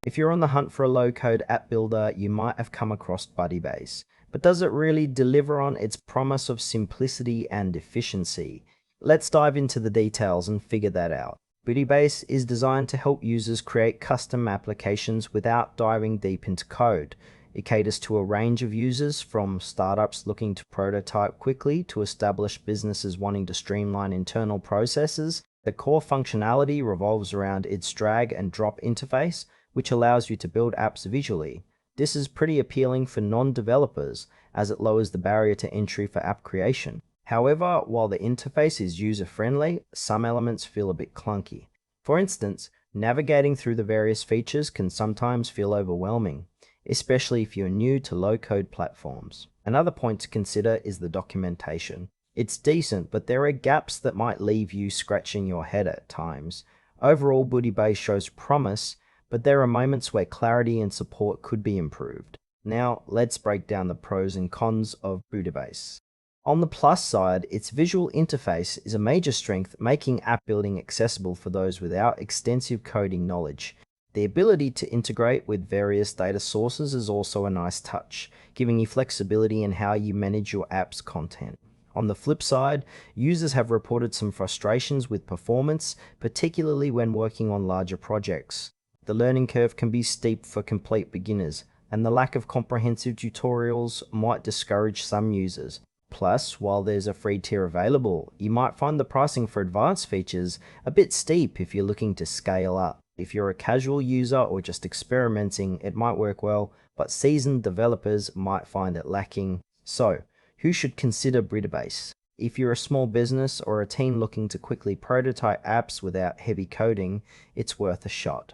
If you're on the hunt for a low-code app builder, you might have come across Budibase. But does it really deliver on its promise of simplicity and efficiency? Let's dive into the details and figure that out. Budibase is designed to help users create custom applications without diving deep into code. It caters to a range of users, from startups looking to prototype quickly to established businesses wanting to streamline internal processes. The core functionality revolves around its drag and drop interface, which allows you to build apps visually. This is pretty appealing for non-developers, as it lowers the barrier to entry for app creation. However, while the interface is user-friendly, some elements feel a bit clunky. For instance, navigating through the various features can sometimes feel overwhelming, especially if you're new to low-code platforms. Another point to consider is the documentation. It's decent, but there are gaps that might leave you scratching your head at times. Overall, Budibase shows promise, but there are moments where clarity and support could be improved. Now, let's break down the pros and cons of Budibase. On the plus side, its visual interface is a major strength, making app building accessible for those without extensive coding knowledge. The ability to integrate with various data sources is also a nice touch, giving you flexibility in how you manage your app's content. On the flip side, users have reported some frustrations with performance, particularly when working on larger projects. The learning curve can be steep for complete beginners, and the lack of comprehensive tutorials might discourage some users. Plus, while there's a free tier available, you might find the pricing for advanced features a bit steep if you're looking to scale up. If you're a casual user or just experimenting, it might work well, but seasoned developers might find it lacking. So, who should consider Budibase? If you're a small business or a team looking to quickly prototype apps without heavy coding, it's worth a shot.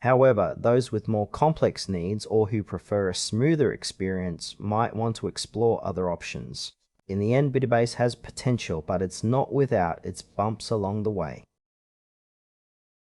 However, those with more complex needs or who prefer a smoother experience might want to explore other options. In the end, Budibase has potential, but it's not without its bumps along the way.